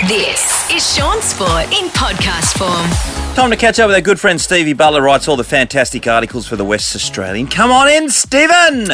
This is Shaun Sport in podcast form. Time to catch up with our good friend Stevie Butler, writes all the fantastic articles for the West Australian. Come on in, Stephen!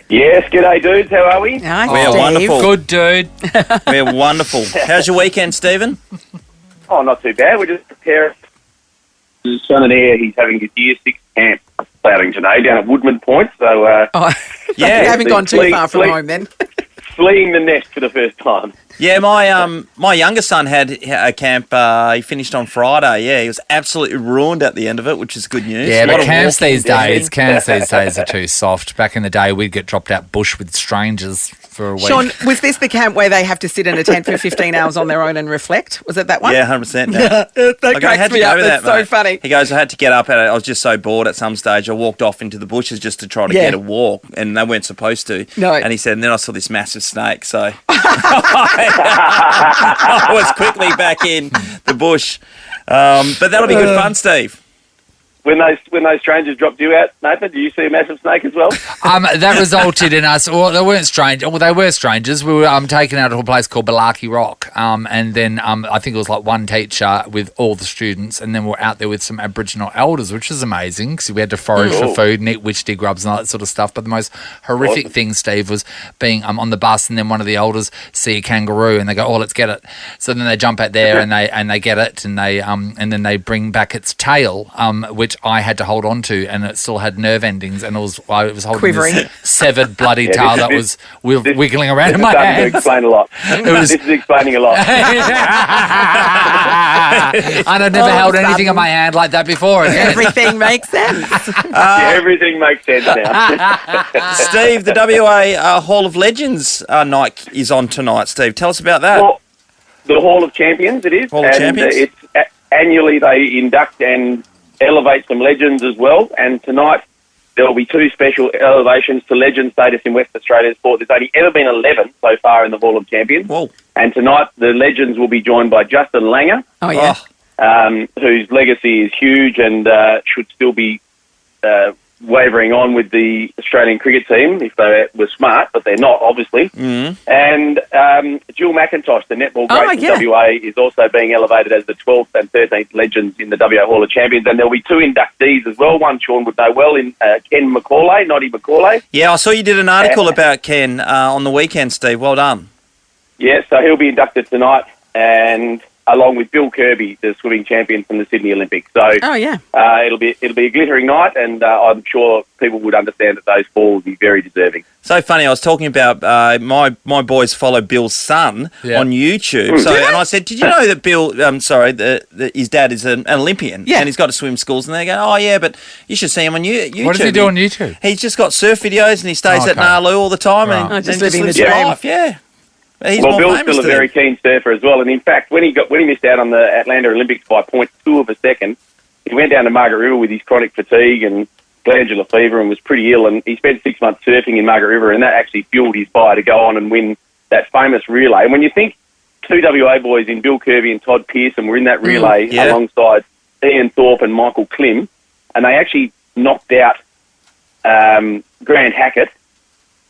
Yes, g'day dudes, how are we? Nice, We're Steve. wonderful. Good dude. We're wonderful. How's your weekend, Stephen? Oh, not too bad. We're just preparing. Son and heir, he's having his year 6 camp starting today down at Woodman Point, so Oh, Yeah. you haven't gone too Fleet- far from fleet- home then. fleeing the nest for the first time. Yeah, my younger son had a camp. He finished on Friday. Yeah, he was absolutely ruined at the end of it, which is good news. Yeah, A lot but of camps walking. these days are too soft. Back in the day, we'd get dropped out bush with strangers for a week. Sean, was this the camp where they have to sit in a tent for 15 hours on their own and reflect? Was it that one? Yeah, 100%. No. That Like, I cracks had to me go up. with That's that, so mate. funny. He goes, I had to get up. I was just so bored at some stage. I walked off into the bushes just to try to Yeah. get a walk, and they weren't supposed to. No. And he said, and then I saw this massive snake, so I was quickly back in the bush. But that'll be good fun, Steve. When those strangers dropped you out, Nathan, did you see a massive snake as well? That resulted in us. Well, they weren't strange. Well, they were strangers. We were taken out to a place called Balaki Rock, and then I think it was like one teacher with all the students, and then we're out there with some Aboriginal elders, which is amazing because we had to forage for food and eat witchetty grubs and all that sort of stuff. But the most horrific thing, Steve, was being on the bus, and then one of the elders see a kangaroo, and they go, "Oh, let's get it." So then they jump out there and they get it, and then they bring back its tail, which I had to hold on to, and it still had nerve endings, and I was holding Quivering. this severed bloody Yeah, tail that this- was wiggling around in This my is starting to hands. explain a lot. was- This is explaining a lot. And I've never held anything in my hand like that before. Again. Everything makes sense. Yeah, everything makes sense now. Steve, the WA Hall of Legends night is on tonight, Steve. Tell us about that. Well, the Hall of Champions, it is. Hall of Champions? Annually they induct and elevate some legends as well, and tonight there will be 2 special elevations to legend status in West Australian sport. There's only ever been 11 so far in the Hall of Champions. Whoa. And tonight the legends will be joined by Justin Langer, Oh, yeah. whose legacy is huge and should still be wavering on with the Australian cricket team if they were smart, but they're not, obviously. Mm. And Jill McIntosh, the netball Oh, great yeah. from WA, is also being elevated as the 12th and 13th legends in the WA Hall of Champions. And there'll be 2 inductees as well. One Shaun would know well, in Ken McCauley, Noddy McCauley. Yeah, I saw you did an article about Ken on the weekend, Steve. Well done. Yeah, so he'll be inducted tonight, and along with Bill Kirby, the swimming champion from the Sydney Olympics. So Oh, yeah. it'll be a glittering night, and I'm sure people would understand that those 4 will be very deserving. So funny, I was talking about my boys follow Bill's son on YouTube. So, and I said, did you know that Bill, his dad is an Olympian Yeah. and he's got to swim schools? And they go, oh, yeah, but you should see him on YouTube. What does he do on YouTube? He's just got surf videos and he stays at Okay. Nalu all the time and, Right. Oh, just and living lives the his dream. life. Yeah. He's Well, more Bill's famous still a than very him. keen surfer as well, and in fact, when he missed out on the Atlanta Olympics by 0.2 of a second, he went down to Margaret River with his chronic fatigue and glandular fever and was pretty ill, and he spent 6 months surfing in Margaret River, and that actually fueled his fire to go on and win that famous relay. And when you think 2 WA boys in Bill Kirby and Todd Pearson were in that relay yeah. alongside Ian Thorpe and Michael Klim, and they actually knocked out Grant Hackett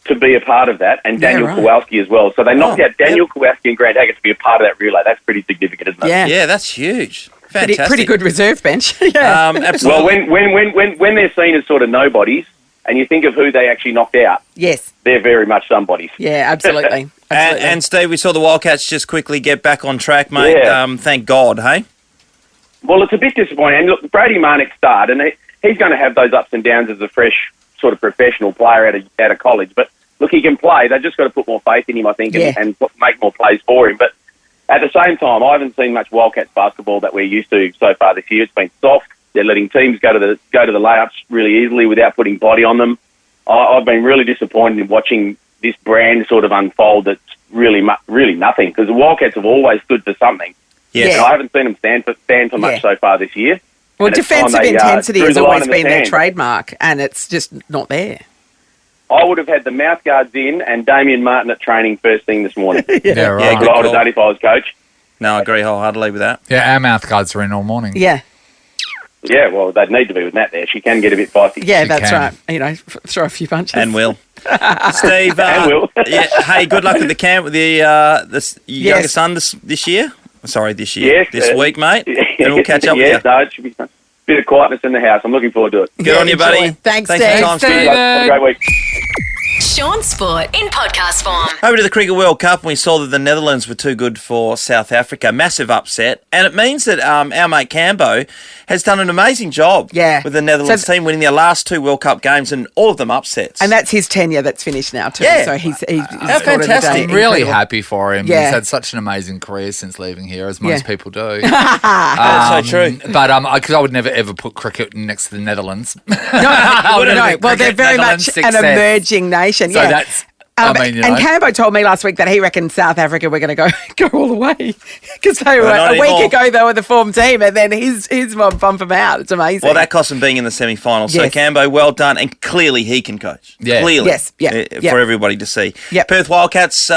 to be a part of that, and Daniel right. Kowalski as well. So they knocked out Daniel Kowalski and Grant Hackett to be a part of that relay. That's pretty significant, isn't it? Yeah. Yeah, that's huge. Fantastic. Pretty good reserve bench. Yeah. Absolutely. Well, when they're seen as sort of nobodies, and you think of who they actually knocked out, Yes. they're very much somebodies. Yeah, absolutely. And Steve, we saw the Wildcats just quickly get back on track, mate. Yeah. Thank God, hey? Well, it's a bit disappointing. And look, Brady Marnick starred, and he's going to have those ups and downs as a fresh sort of professional player out of college. But look, he can play. They've just got to put more faith in him, I think, and make more plays for him. But at the same time, I haven't seen much Wildcats basketball that we're used to so far this year. It's been soft. They're letting teams go to the layups really easily without putting body on them. I've been really disappointed in watching this brand sort of unfold. That's really nothing, because the Wildcats have always stood for something. Yes. And I haven't seen them stand for much so far this year. Well, And it's defensive time they, intensity drew has the line always in the been their sand. trademark, and it's just not there. I would have had the mouth guards in and Damien Martin at training first thing this morning. Yeah, right. Good I would have done if I was coach. No, I agree wholeheartedly with that. Yeah, our mouth guards are in all morning. Yeah. Yeah, well, they'd need to be with Nat there. She can get a bit feisty. Yeah, She that's can. right. You know, throw a few punches. And will. Steve, And will. hey, good luck with the camp with the younger son this year. Sorry, this year. Yes, this week, mate. And we'll catch up with you. No, it should be fun. Bit of quietness in the house. I'm looking forward to it. Good on you, buddy. enjoy. Thanks, for Steve. your time, Steve. Have a great week. Sean Sport in podcast form. Over to the Cricket World Cup, and we saw that the Netherlands were too good for South Africa. Massive upset. And it means that our mate Cambo has done an amazing job with the Netherlands team, winning their last 2 World Cup games, and all of them upsets. And that's his tenure that's finished now too. Yeah. So he's How fantastic. I'm really happy for him. Yeah. He's had such an amazing career since leaving here, as most people do. That's so true. But because I would never, ever put cricket next to the Netherlands. No. Well, they're very much an emerging nation. So yeah. that's... And Cambo told me last week that he reckons South Africa were going to go all the way because they were not a week anymore. ago they were the form team, and then his mum bumped them out. It's amazing. Well, that cost him being in the semi-finals. Yes. So Cambo, well done, and clearly he can coach. Yeah. Clearly. Yes. Yeah. For everybody to see. Yep. Perth Wildcats.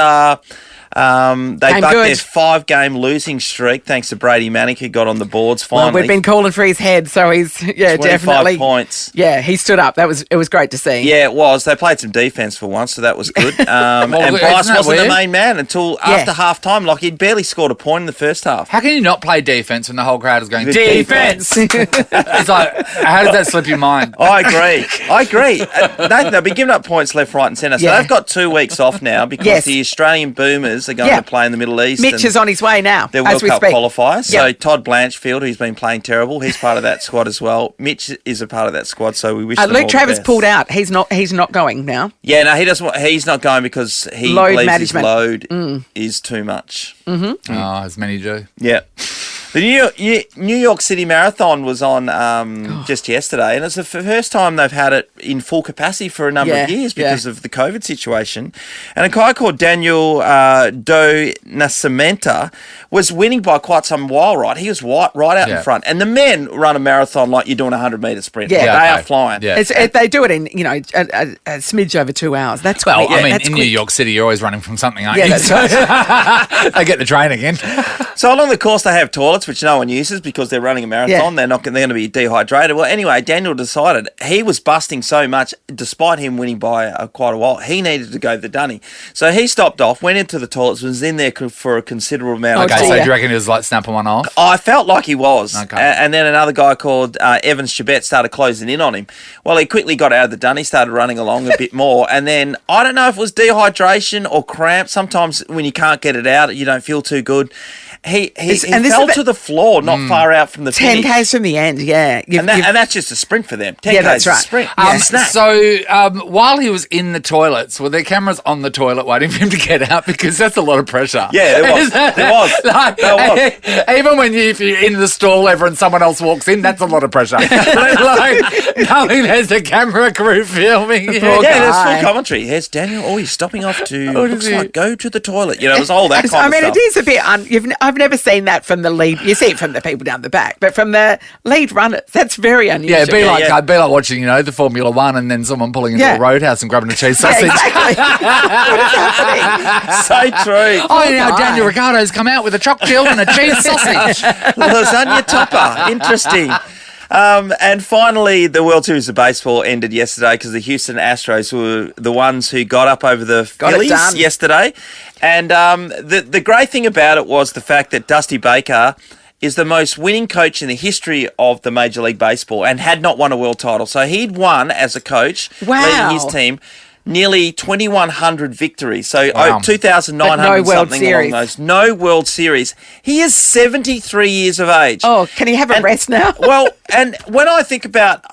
They bucked good. their 5-game losing streak thanks to Brady Manick, who got on the boards finally. Well, we've been calling for his head, so he's 25 definitely points. Yeah, he stood up. It was great to see. Yeah, it was. They played some defence for once, so that was good. And isn't Bryce that wasn't the weird? main man until after half-time. Like, he'd barely scored a point in the first half. How can you not play defence when the whole crowd is going, Defence! It's like, how does that slip your mind? I agree. Nathan, they've been giving up points left, right and centre. So they've got 2 weeks off now because the Australian Boomers are going to play in the Middle East. Mitch is on his way now. They're as World we Cup speak. qualifiers. So Todd Blanchfield, who's been playing terrible, he's part of that squad as well. Mitch is a part of that squad, so we wish them all Luke the Travers best. pulled out. He's not going now. Yeah, no, he doesn't. He's not going because he Load believes management. his load is too much. Oh, as many do. Yeah. The New York City Marathon was on just yesterday, and it's the first time they've had it in full capacity for a number of years because of the COVID situation. And a guy called Daniel Do Nascimento was winning by quite some while, right? He was right out in front. And the men run a marathon like you're doing a 100-metre sprint. Yeah. They are flying. Yeah. They do it in a smidge over 2 hours. That's Well, quick. I mean, That's in quick. New York City, you're always running from something, aren't Yeah, you? that's So they get the train again. So along the course, they have toilets, which no one uses because they're running a marathon. Yeah. They're going to be dehydrated. Well, anyway, Daniel decided he was busting so much, despite him winning by quite a while, he needed to go to the dunny. So he stopped off, went into the toilets, was in there for a considerable amount of Okay, time. so do you reckon he was like snapping one off? I felt like he was. Okay. And then another guy called Evans Chibet started closing in on him. Well, he quickly got out of the dunny, started running along a bit more. And then I don't know if it was dehydration or cramp. Sometimes when you can't get it out, you don't feel too good. He fell to the floor, not far out from the 10 finish. Ks from the end, yeah. And that's just a sprint for them. 10 Yeah, Ks that's is a right. sprint. Yeah. Snap. So while he was in the toilets, were there cameras on the toilet waiting for him to get out? Because that's a lot of pressure. Yeah, there was. There was. Like, There was. Even if you're in the stall ever and someone else walks in, that's a lot of pressure. Like, knowing there's a camera crew filming. Yeah, guy. there's full commentary. Here's Daniel. Oh, he's stopping off to, looks like, go to the toilet. It was all that kind I of mean, stuff. it is a bit. I've never seen that from the lead. You see it from the people down the back, but from the lead runners, that's very unusual. Yeah, it'd be like watching, the Formula One and then someone pulling into a roadhouse and grabbing a cheese sausage. Exactly. What is happening? So true. Oh, now Daniel Ricciardo's come out with a choc chill and a cheese sausage. Lasagna topper. Interesting. And finally, the World Series of Baseball ended yesterday because the Houston Astros were the ones who got up over the Got it Phillies done. yesterday. And the great thing about it was the fact that Dusty Baker is the most winning coach in the history of the Major League Baseball and had not won a world title. So he'd won as a coach, Wow. leading his team, nearly 2,100 victories. So Wow. 2,900 But no World something along Series. those. No World Series. He is 73 years of age. Oh, can he have a rest now? Well, and when I think about,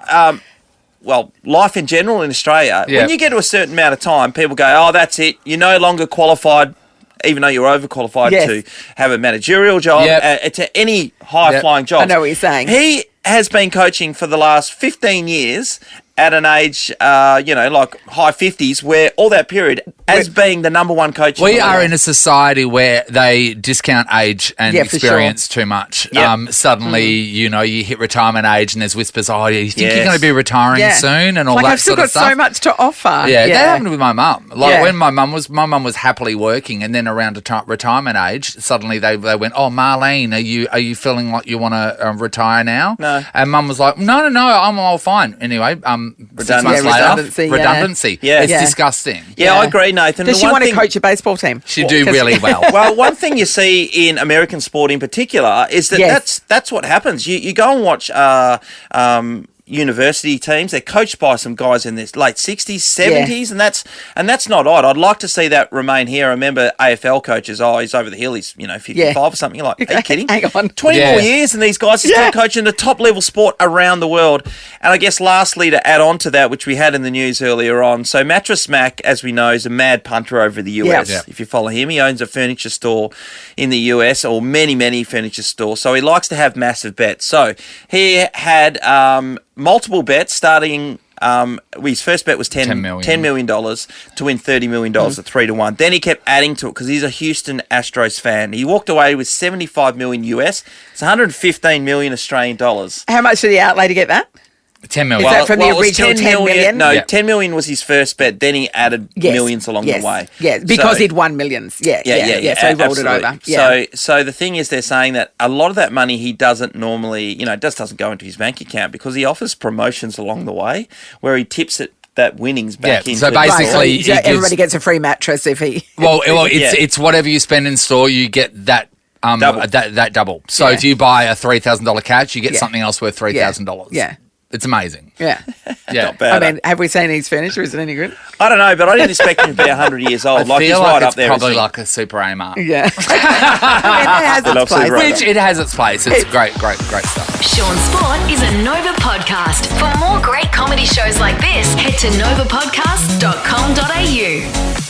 life in general in Australia, Yeah. when you get to a certain amount of time, people go, oh, that's it. You're no longer qualified, even though you're overqualified Yes. to have a managerial job, Yep. to any high-flying job. I know what you're saying. He has been coaching for the last 15 years at an age, like high 50s, where all that period as being the number one coach. We the are world. in a society where they discount age and Yeah, for experience too much. Yep. Suddenly, you hit retirement age and there's whispers, oh, you think you're Yes. going to be retiring Yeah. soon and all Like that I've still sort of got stuff. so much to offer. Yeah, that happened with my mum. Like Yeah. when my mum was happily working, and then around retirement age, suddenly they went, "Oh, Marlene, are you feeling like you want to retire now?" No. And mum was like, "No, I'm all fine." Anyway, 6 months later. Redundancy. Yeah. It's Yeah. disgusting. Yeah, I agree, Nathan. Does The she one want to thing- coach a baseball team? She'd do really well. Well, one thing you see in American sport in particular is that Yes. that's what happens. You go and watch university teams. They're coached by some guys in their late 60s, 70s, and that's not odd. I'd like to see that remain here. I remember AFL coaches, he's over the hill, he's 55 or something. You're like, are you kidding? Hang on. 20 more years and these guys are still coaching the top level sport around the world. And I guess lastly, to add on to that, which we had in the news earlier on, so Mattress Mac, as we know, is a mad punter over the US. Yeah. If you follow him, he owns a furniture store in the US, or many furniture stores. So he likes to have massive bets. So he had multiple bets starting. His first bet was $10 million to win $30 million at 3-1. Then he kept adding to it because he's a Houston Astros fan. He walked away with $75 million US. It's 115 million Australian dollars. How much did he outlay to get that? 10 million. Is that from the it was original 10 million? No, Yeah. 10 million was his first bet. Then he added millions along the way. Yeah, because So- he'd won millions. Yeah. So he rolled absolutely. it over. Yeah. So the thing is, they're saying that a lot of that money he doesn't normally, it just doesn't go into his bank account because he offers promotions along the way where he tips it that winnings back Yeah, into. so the basically- store. he gives- everybody gets a free mattress if he. Well, it's whatever you spend in store, you get that. Double. That double. So Yeah. if you buy a $3,000 couch, you get something else worth $3,000. Yeah. It's amazing. Yeah. Yeah. Not bad. I mean, have we seen his furniture? Is it any good? I don't know, but I didn't expect him to be 100 years old. I Like he's feel right like up it's there. probably isn't he? like a Super A-Mark. Yeah. I mean, it has love its place. Super A. Which it has its place. It's great stuff. Shaun Sport is a Nova podcast. For more great comedy shows like this, head to novapodcast.com.au.